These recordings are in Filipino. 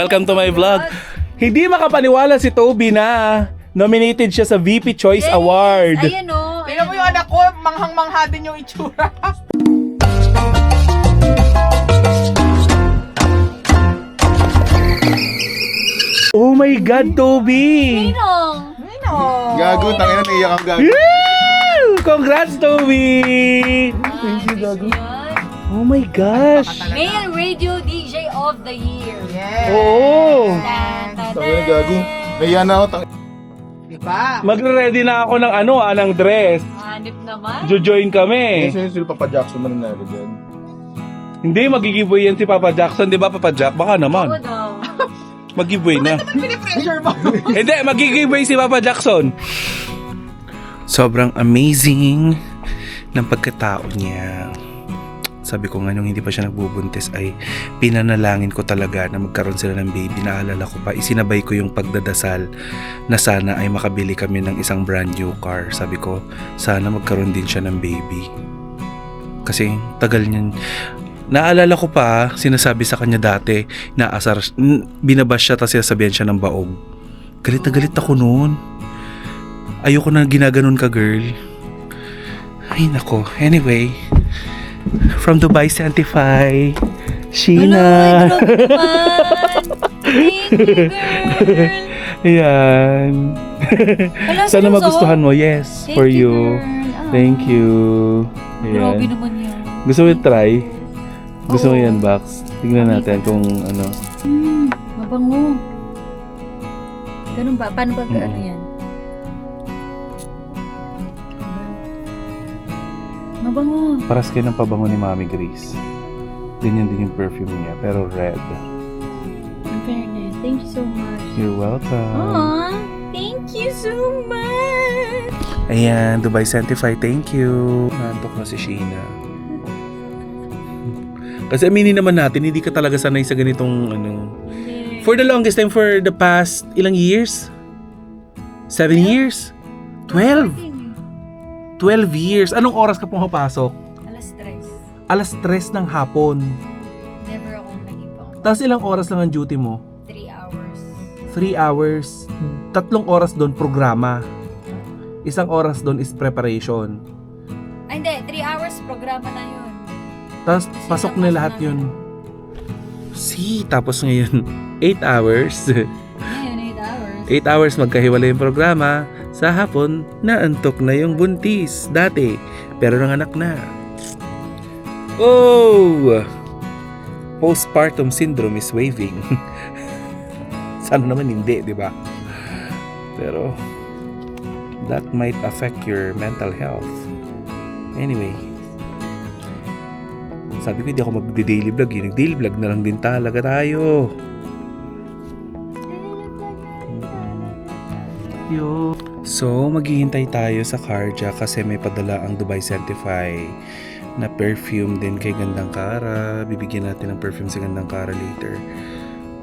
Welcome to my vlog. Hindi makapaniwala si Toby na nominated siya sa VP Choice Award. Ayan o. Tingnan mo yung anak ko, manghang-mangha din yung itsura. Oh my God, Toby! Ninong. Gago, tangina naiyak ang gago. Woo! Congrats, Toby! Thank you, Gago. Oh my gosh! Male Radio DJ of the Year. Yes. Oo! Tangina gago. Naiyak na ako, Diba? Magre-ready na ako ng ng dress. Hanip naman. Jo-join kami. Kasi sila Papa Jackson na nanalo dyan. Hindi, mag-giveaway yan si Papa Jackson. Di ba, Papa Jack? Baka Oo naman. daw. Mag-giveaway na. Pinipressure mo. Hindi, mag-giveaway si Papa Jackson. Sobrang amazing ng pagkatao niya. Sabi ko nga nung hindi pa siya nagbubuntis ay pinanalangin ko talaga na magkaroon sila ng baby. Naalala ko pa, isinabay ko yung pagdadasal na sana ay makabili kami ng isang brand new car. Sabi ko, sana magkaroon din siya ng baby. Kasi tagal niyan. Naalala ko pa, sinasabi sa kanya dati, binabash siya tapos sinasabihan siya ng baog. Galit na galit ako noon. Ayoko na ginaganon ka, girl. Ay nako, anyway. From Dubai Santify, Sheena. Thank you, girl. Ayan. Hala, Sana seryoso? magustuhan mo. Yes, Thank for you, you. girl. Thank you. Grabe Ayan. naman yan. Gusto mo i-try? Gusto mo Oo. yan, Bax? Tingnan natin kung ano. Mabango. Ganun ba? Paano ba ano yan? Mabango. Paras kayo ng pabango ni Mami Grace. Ganyan din yung perfume niya, pero red. In fairness, thank you so much. You're welcome. Aww, thank you so much. Ayan, Dubai Santify, thank you. Nantok na si Sheena. Kasi aminin naman natin, hindi ka talaga sanay sa ganitong For the longest time, for the past ilang years? 7 years? 12? 12 years. Anong oras ka pumapasok? Alas 3. Alas 3 ng hapon. Never akong nag-ibang. Tapos ilang oras lang ang duty mo? 3 hours. 3 hours. 3 oras doon programa. 1 oras doon is preparation. Ay, hindi. 3 hours programa na yun. Tapos pasok na lahat yun. Tapos ngayon 8 hours. Ngayon, 8 hours. 8 hours magkahiwalay yung programa. Sa hapon, naantok na yung buntis. Dati, pero nanganak na. Oh! Postpartum syndrome is waving. Sana naman hindi, di ba? Pero, that might affect your mental health. Anyway, sabi ko hindi ako magdi-daily vlog. Nag-daily vlog na lang din talaga tayo. Yo. So, maghihintay tayo sa Carja kasi may padala ang Dubai Santify na perfume din kay Gandang Cara. Bibigyan natin ng perfume si Gandang Cara later.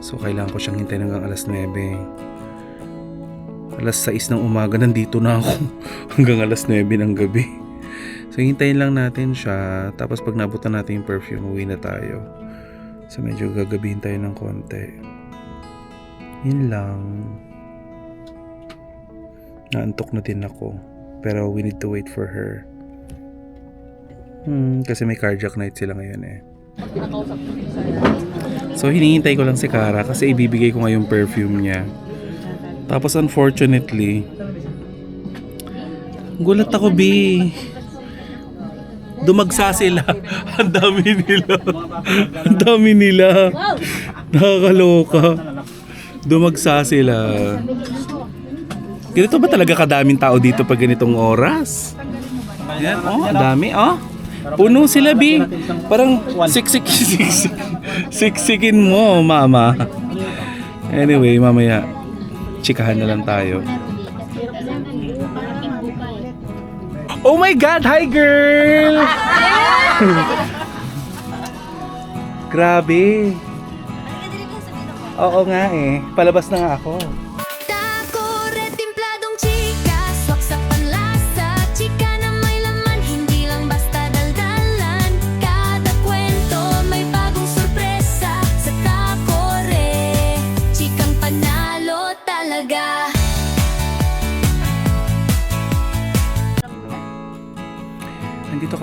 So, kailangan ko siyang hintayin hanggang alas 9. Alas 6 ng umaga, nandito na ako. Hanggang alas 9 ng gabi. So, hintayin lang natin siya. Tapos, pag nabutan natin yung perfume, uwi na tayo. So, medyo gagabihin tayo ng konti. Yun lang. Naantok na din ako. Pero we need to wait for her. Kasi may cardiac night sila ngayon eh. So hinihintay ko lang si Cara kasi ibibigay ko ngayon perfume niya. Tapos unfortunately, gulat ako, B. Dumagsa sila. Ang dami nila. Ang dami nila. Nakakaloka. Dumagsa sila. Ganito ba talaga kadaming tao dito pag ganitong oras? Yan, ang dami, Puno sila, B. Parang siksikin mo, mama. Anyway, mamaya, chikahan na lang tayo. Oh my God! Hi, girl! Grabe. Oo nga eh. Palabas na nga ako.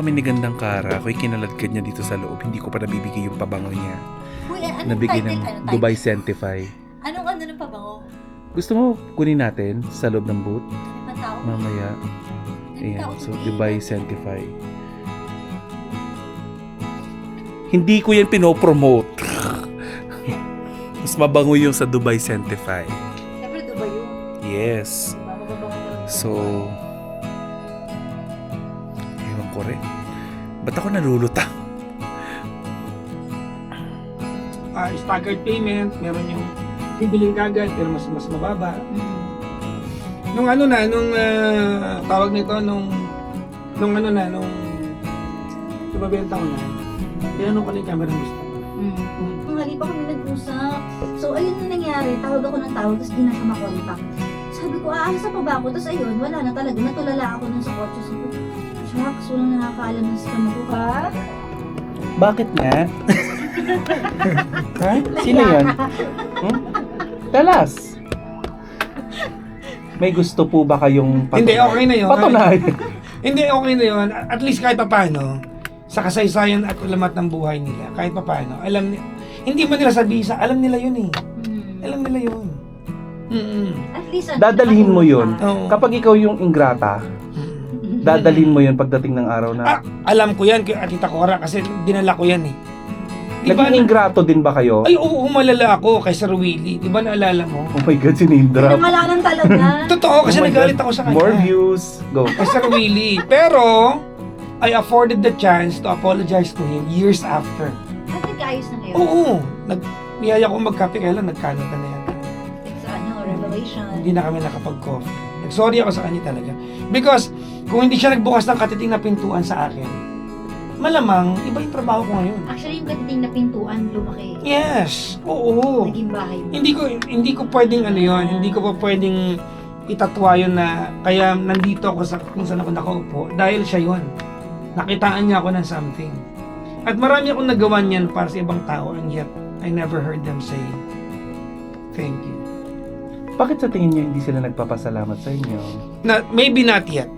kami ni Gandang Kara. Ako'y kinaladkad niya dito sa loob. Hindi ko pa nabibigay yung pabango niya. Uy, anong Nabigay title? ng Anong Dubai title? Sentify. Anong ano ng pabango? Gusto mo kunin natin sa loob ng booth? Ano ba tao? Mamaya. Ayan, so Dubai Sentify. Hindi ko yan pinopromote. Mas mabango yung sa Dubai Sentify. Siyempre, Dubai yun. Yes. Diba? Mababango talaga. So, ewan ko rin. Ba't ako nalulutang? Staggered payment, meron yung bibiling kagad pero mas mababa. Nung ano na, tawag nito, nung ibabenta ko na, tinanong ko na yung camera gusto ko. Nung hali pa kami nag-usap. So, ayun na nangyari. Tawag ako ng tawag, tapos di na siya makontak. Sabi ko, asa pa ba ako? Tapos ayun, wala na talaga. Natulala ako nun sa kotse. Sabi ko, shucks, walang nakakaalam na sa kama ko ka. Bakit nga? Ha? Sino yan? Talas. May gusto po ba kayong Hindi, okay na yun. Patunayan. Hindi, okay na yun. At least kahit pa paano, sa kasaysayan at ulamat ng buhay nila, kahit pa paano, hindi mo nila sabihin alam nila yun eh. Alam nila yun. At least, Dadalhin mo yun. Oo. Kapag ikaw yung ingrata, dadalhin mo yun pagdating ng araw na... Alam ko yan, Tita Cora, kasi dinala ko yan eh. Naging ingrato din ba kayo? Ay, oo, umalala ako kay Sir Willie. Di ba naalala mo? Oh my God, sinindra. Pinangalanan talaga. Totoo, kasi Oh my nagalit God. ako sa kanya. More views. Go. Kay Sir Willie. Pero, I afforded the chance to apologize to him years after. At nag-ayos na kayo. Oo, niyaya ko magkape, kaya lang nagkanata na yan. Sa revelation. Hindi na kami nakapag-coffee. Nag-sorry ako sa kanya talaga. Because, kung hindi siya nagbukas ng katiting na pintuan sa akin, malamang, iba yung trabaho ko ngayon. Actually, yung katiting na pintuan, lumaki. Yes, oo. Naging bahay mo. Hindi ko pwedeng ano yun, hindi ko pa pwedeng itatwa yun na kaya nandito ako sa kung saan ako nakaupo dahil siya yun. Nakitaan niya ako ng something. At marami akong nagawa niyan para sa ibang tao and yet I never heard them say thank you. Bakit sa tingin niyo hindi sila nagpapasalamat sa inyo? Maybe not yet.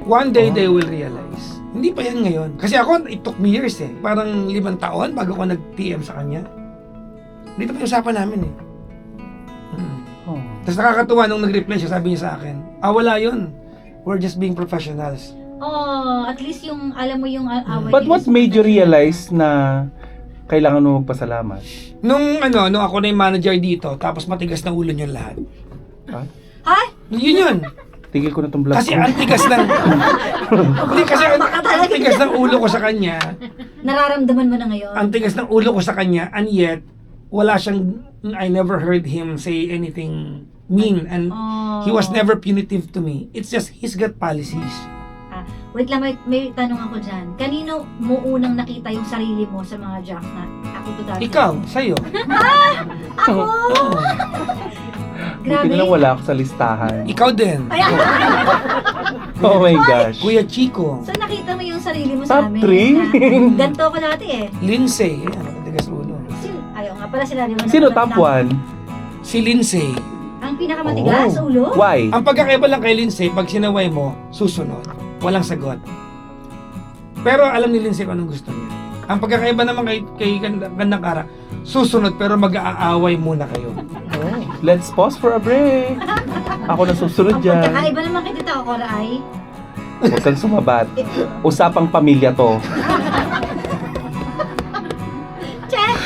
One day they will realize. Hindi pa yan ngayon. Kasi ako, it took me years eh. Parang 5 taon bago ako nag-PM sa kanya. Dito pa yung usapan namin eh. Oh. Tapos nakakatuwa nung nag-reply siya, sabi niya sa akin, wala yun. We're just being professionals. Oh, at least yung, alam mo yung away. But what made you realize na kailangan mo magpasalamat? Nung ako na yung manager dito, tapos matigas na ulo niyo lahat. Ha? Ha? Yun yun. Tigil ko na tong vlog Kasi ko. ang tigas ng... Hindi, kasi ang tigas ng ulo ko sa kanya, Nararamdaman mo na ngayon. ang tigas ng ulo ko sa kanya, and yet, wala siyang... I never heard him say anything mean, and Oh. he was never punitive to me. It's just, he's got policies. Wait lang, may tanong ako dyan. Kanino mo unang nakita yung sarili mo sa mga jacks na ako to dati? Ikaw, sa'yo. Ako! Oo. Buti na lang wala ako sa listahan. Ikaw din. Ay, Oh my gosh. Kuya Chico. so nakita mo yung sarili mo Top sa amin. three? Na, ganito ko dati eh. Lindsay. Ayan, matigas ulo. Ayaw nga pala sila. Sino top 1? Si Lindsay. Ang pinakamatigas sa ulo? Why? Ang pagkakaiba lang kay Lindsay, pag sinaway mo, susunod. Walang sagot. Pero alam ni Lindsay kung anong gusto niya. Ang pagkakaiba naman kay Gandang Kara, susunod pero mag-aaway muna kayo. Let's pause for a break. Ako na susunod Ang dyan. pagkakaiba naman kay Tita Cora ay Huwag kang sumabat. Usapang pamilya to. check!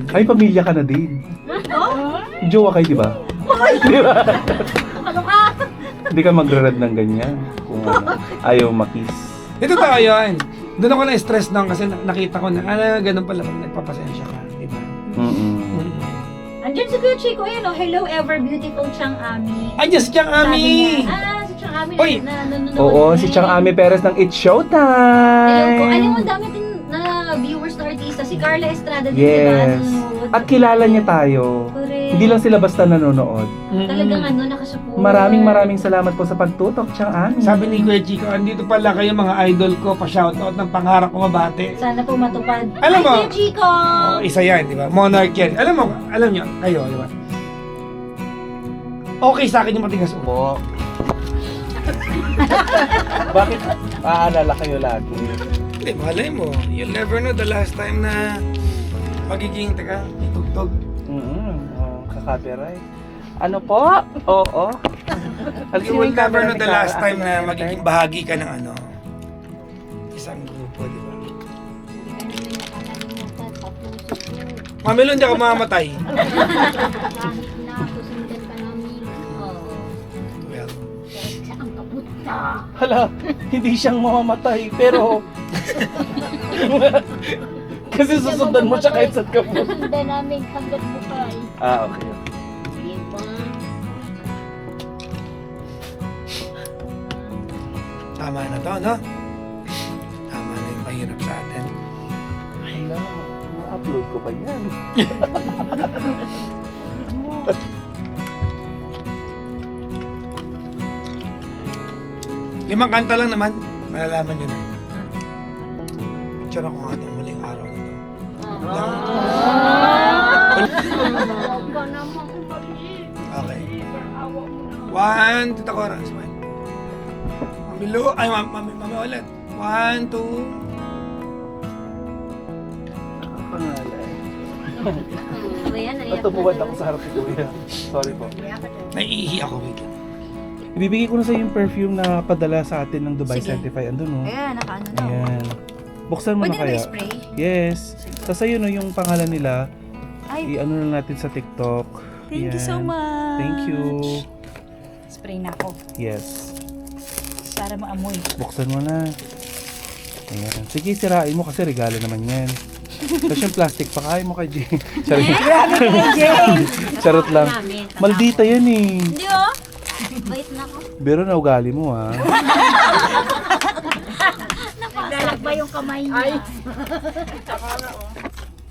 Ay, pamilya ka na din. Oh? Jowa kayo, di ba? Di ba? Ano ka? Hindi ka magre-red ng ganyan. Kung ayaw makis. Ito tao yun. Doon ako na-stress doon kasi nakita ko na, ganun pala pag nagpapasensya ka. Diba? Andiyan si Kuya Chico, ayun oh. Hello ever beautiful Chang Ami. Ay, yes, Chang Sabi Ami! niya, si Chang Ami Oy! na nanonood. Oo, din. si Chang Ami Perez ng It's Showtime! Hello po. Alam mo, dami din na viewers na artista. Si Carla Estrada din, Yes. diba? Nanonood. At kilala niya tayo. Correct. Hindi lang sila basta nanonood. Talagang nakasupport. Maraming salamat po sa pagtutok, Chang Ami. Sabi ni Kuya Chico, andito pala kayo mga idol ko, pa-shoutout ng pangarap ko mabate. Sana po matupad. Alam mo- Kuya Chico! Oh, isa yan, di ba? Monarch yan. Alam nyo, kayo, di ba? Okay sa akin yung matigas ulo. Bakit aalala kayo lagi? Hindi, malay mo. You'll never know the last time na magiging, itugtog. Kaka-copyright. Ano po? Oo. You will never know the last time na magiging bahagi ka ng isang grupo, di ba? Mamilo, hindi ako mamamatay. Nakasusundan ka namin. Oo. Well, Saan ka punta? Hala, hindi siyang mamamatay, pero... Kasi susundan mo siya kahit saan ka po. Susundan namin hanggat bukay. Okay. Diba? tama na to, no? Tama na yung mahirap sa atin. Hala, ma-upload ko pa yan. Limang kanta lang naman, malalaman nyo na. Picture ako nga itong muling araw na to. Okay. One, Tita Cora, smile. Mamilo, ay mami ulit. 1, 2. Pangalan. Ayan, Natumuwad ako sa harap ni Kuya. Sorry po. Naiihi ako, wait lang. Ibibigay ko na sa yung perfume na padala sa atin ng Dubai Sige. Certified. Andun, no? Ayan, nakaano na. Ayan. Buksan mo Pwede na na kaya. spray? Yes. Tapos ayun, no, yung pangalan nila, Ay, i-ano na natin sa TikTok. thank you so Ayan. much. Thank you. Spray na ako Yes. para maamoy. Buksan mo na. Ayan. Sige, sirain mo kasi regalo naman yan. Tapos yung plastic, pakain mo kay Jane. Charot lang. Maldita yan eh. Hindi oh. Bait na ako. Pero na ugali mo ha. Nagdalag ba yung kamay niya?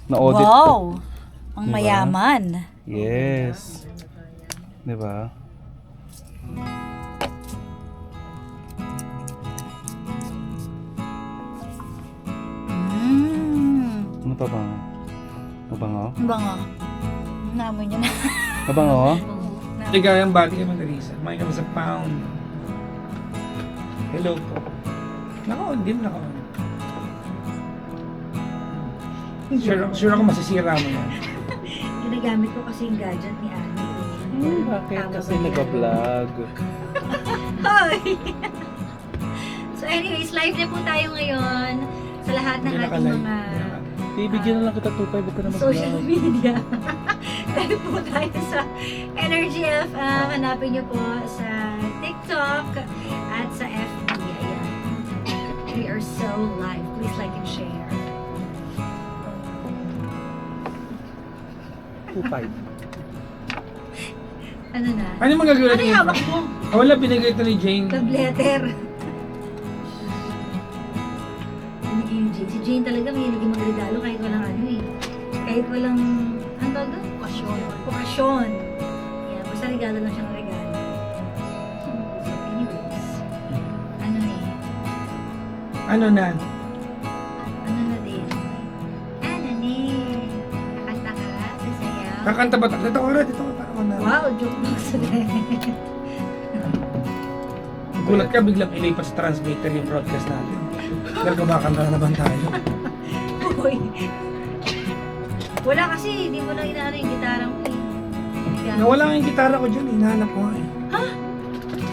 Na-audit. Wow! Ang Diba? mayaman. Yes. Diba? Ano pa bang? Mabango? Ang bango. Naamoy niyo na. Mabango? Ligayang bati kay Madarisa. Kumain kami sa Pound. Hello po. Naka-on din, naka-on. Sure ako masisira mo yan. Ginagamit ko kasi yung gadget ni Ani. Bakit? Tama Kasi ba yan? nag-vlog. Hoy! So anyways, live na po tayo ngayon sa lahat ng Hindi ating naka-live. mga Bibigyan na lang kita 2.5, huwag ka na social mag-vlog. media. Live po tayo sa Energy FM. Hanapin niyo po sa TikTok at sa FB. Ayan. We are so live. Please like and share. 2.5. Ano na? Ano yung magagalit Ano yung hawak mo? Wala, binigay ito ni Jane. Love letter. Si Jane talaga may hindi magregalo kahit walang ano eh. Kahit walang, ano tawag doon? Okasyon. Okasyon. Yeah, basta regalo lang siyang regalo. So anyways, ano na eh. Ano na? Ano na din. Ano na eh. Kakanta ka, sasayaw. Kakanta ba? Dito ko rin, dito ko para na. Wow, joke box rin. Gulat ka, biglang ilipat sa transmitter yung broadcast natin. Dahil kumakanta na naman tayo. Uy. Wala kasi, hindi mo lang inaano yung gitara mo eh. Nawala nga yung gitara ko dyan, hinahanap ko nga eh. Ha?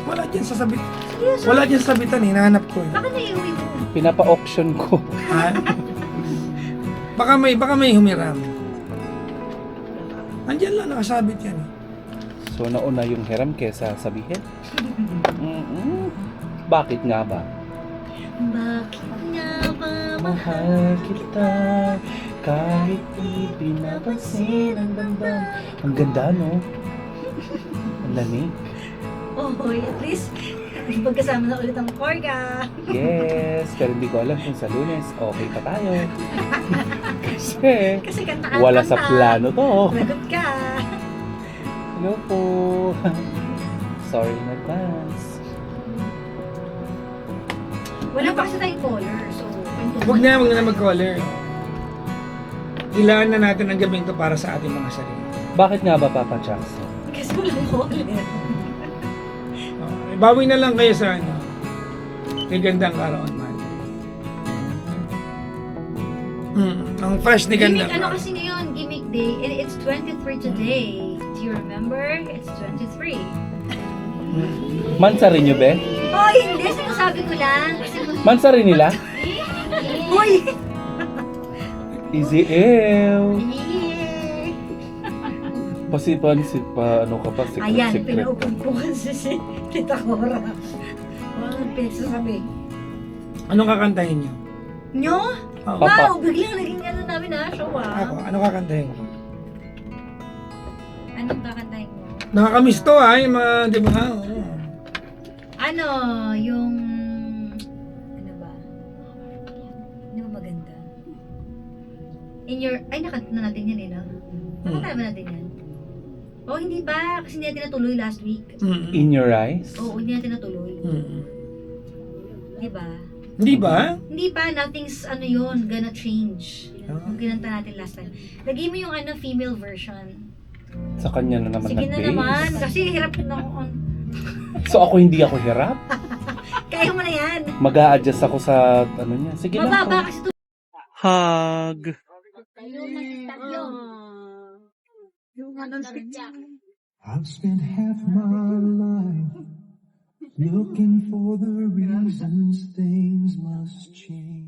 Wala dyan sa sabit. Seryoso? Wala dyan sa sabitan, hinahanap ko eh. Bakit naiuwi mo? Pinapa-auction ko. Ha? Baka may humiram. Andyan lang, nakasabit yan eh. So, nauna yung hiram kesa sabihin? Bakit nga ba? Bakit nga ba Mahal kita kahit di pinapansin ang damdam. Ang ganda, no? Ang lamig. Oy, at least, magkasama na ulit ang Korga. Yes, pero hindi ko alam kung sa Lunes okay pa tayo. Kasi Kasi kanta ka wala sa plano to. Lagot ka. Hello po. Sorry in advance. Wala pa kasi tayong color, so... Huwag na mag-caller. Ilaan na natin ang gabing to para sa ating mga sarili. Bakit nga ba, Papa Jackson? Kasi walang color. Bawi na lang kayo sa ano. May gandang karoon man. Ang fresh ni Gimmick, gandang ano karoon. kasi ngayon, gimmick day, and it's 23 today. Do you remember? It's 23. Mansa rin nyo, be? Oh, hindi. Sinasabi ko lang. Mansa rin nila? Uy! Easy ew. Yeah. Ano ka pa? Ayan, Secret. pinaupan ko kasi si Tita Cora. Ano pinagsasabi? Anong kakantahin niyo? Nyo? Oh. Papa. Wow, biglang naging ano namin na show Ako, ah. anong kakantahin ko? Anong kakantahin mo? Nakakamiss to yung mga, di ba? Oo. Ano, yung... Ano ba? Ano ba maganda? In your... Ay, nakanta na natin yan eh, no? Nakanta ba natin yan? Oh, hindi pa. Kasi hindi natin natuloy last week. In your eyes? Oo, hindi natin natuloy. Di ba? Hindi ba? Hindi pa, nothing's ano yun, gonna change. Yung kinanta natin last time. Lagay mo yung ano, female version. Sa kanya na naman Sige na nag-base. naman, kasi hirap na ako. So ako hindi ako hirap? Kaya mo na yan. Mag-a-adjust ako sa ano niya. Sige lang. Mababa kasi ito. Hug. I've spent half my life looking for the reasons things must change.